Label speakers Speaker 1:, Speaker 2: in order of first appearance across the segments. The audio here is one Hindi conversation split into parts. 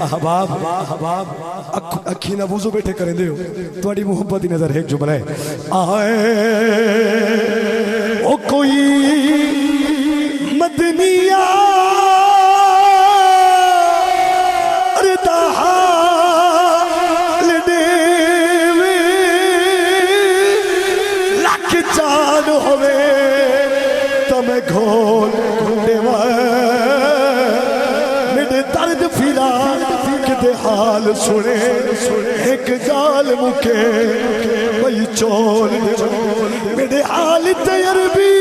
Speaker 1: अहबाब अखी ना वुज़ू बैठे करेंदे हो तुहाडी मुहब्बत दी नजर एक जुमला है आए ओ कोई मदनिया लख चान होवे तो मैं घोल देवा मेरे दर्द फिरा किते हाल सुने एक गाल मुके वही चोल मेरे हाल तयरबी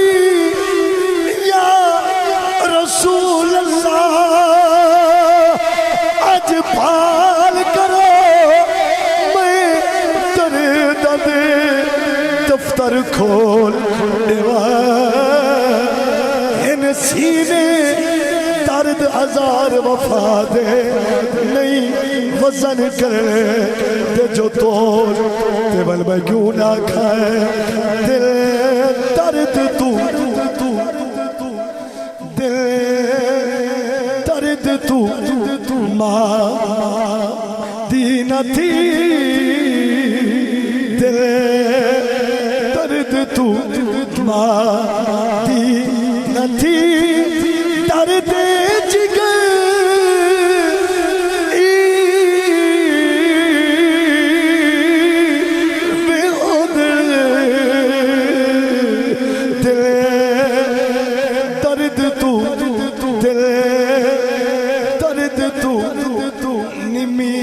Speaker 1: या रसूल अल्लाह आज फाल करो मैं तेरे दर्द दफ्तर खोल इन सीने दर्द हजार वफा दे नहीं वजन करे ते जो तोल ते बल मैं क्यों ना खाए दिल दर्द तू दिल दर्द तू माँ दी न थी दिल दर्द तू माँ दी न थी दर्द जिगर दर्द तू दिल दर्द तू निमी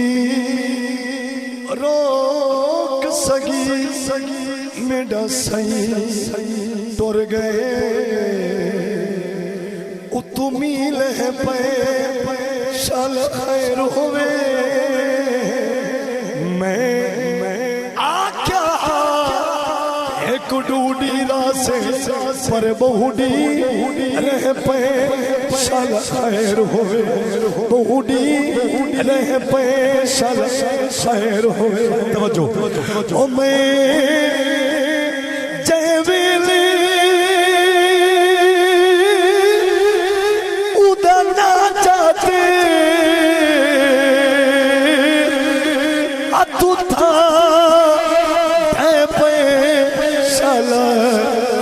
Speaker 1: रोक सगी मेरा सही तुर गए तुमी लह पे शल खैर होवे मैं आख्या एक डूडी रासे पर बहुडी रह पे शल खैर होवे बहुडी रह पे शल खैर होवे तवज्जो ओ मैं जयवेले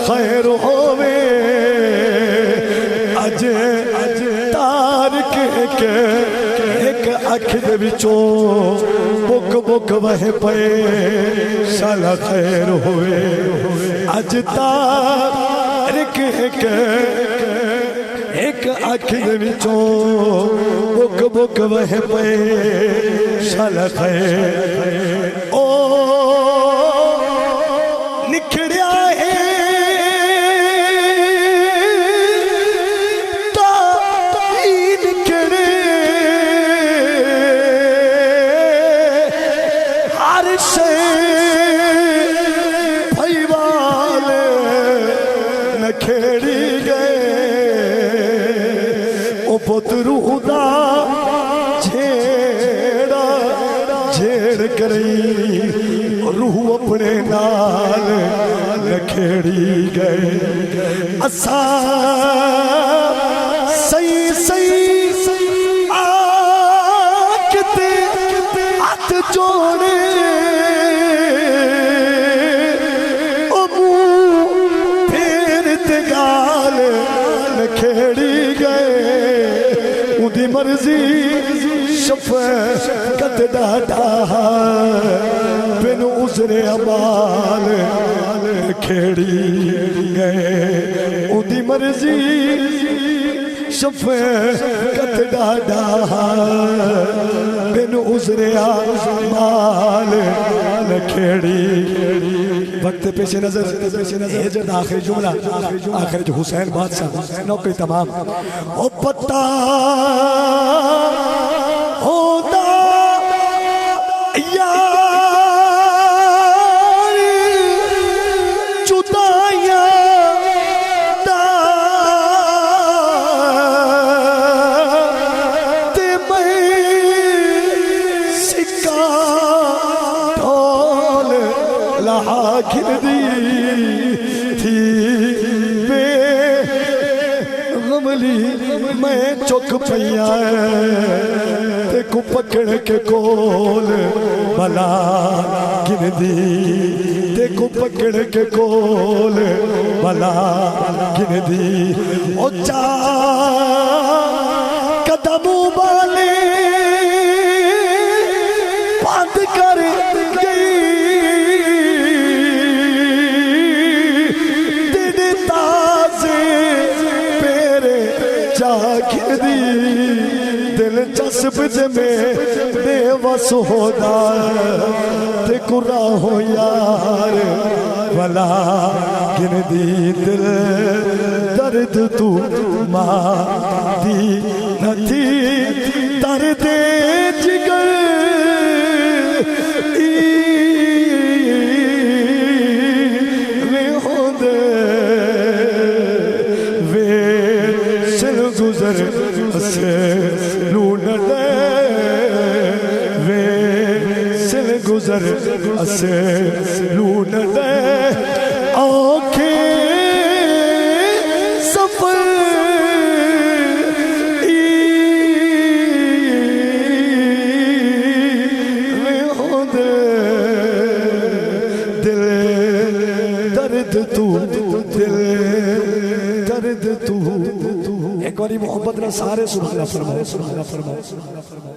Speaker 1: खैर होवे अज तार के एक अख दे विचों बुक बुक वह पे साला खैर होवे अज तार के एक अख दे विचों बुक बुक वह पे साला खैर ओ निखड़िया है निखड़े हर से भाई वाले न खेड़ी गए ओ पुत्र हुदा छेड़ा छेड़ करी रूह अपने नाल खेड़ी गए असा सही सही आकते हाथ जोड़े ओ मुंह फेर ते गाल खेड़ी गए उदी मर्जी शफ़क़त डाटा बिन उज़रे अमाल खेड़ी गए उदी मर्जी शफ़क़त डाटा बिन उज़रे अमाल खेड़ी वक्त पेश नजर हिजरत आखिरी जुमला आखिर जो हुसैन बादशाह नौकरी तमाम ओ पता होता यार जुदाइया ते मैं सिक्का ढोल लहा गिर दी थी बे गमली मैं चुक पैया पकड़ के कोल भला गिनदी देखो पकड़ के कोल भला गिनदी ओ चा कदम वाले बंद कर गई दिन ताजे पेरे जागिर दी दिलचस्प में बेवस होदा ते कुरा हो यार भला गिनदी दिल दर्द तू मां दी नथी दर्द जिगर वे होंदे वे सिल गुजर से वे सिल गुजर से लून दे आंखें सफर में होंदे दिल दर्द तू दिल दर्द तू एक बारी मोहब्बत ना सारे सुभान अल्लाह फरमाओ।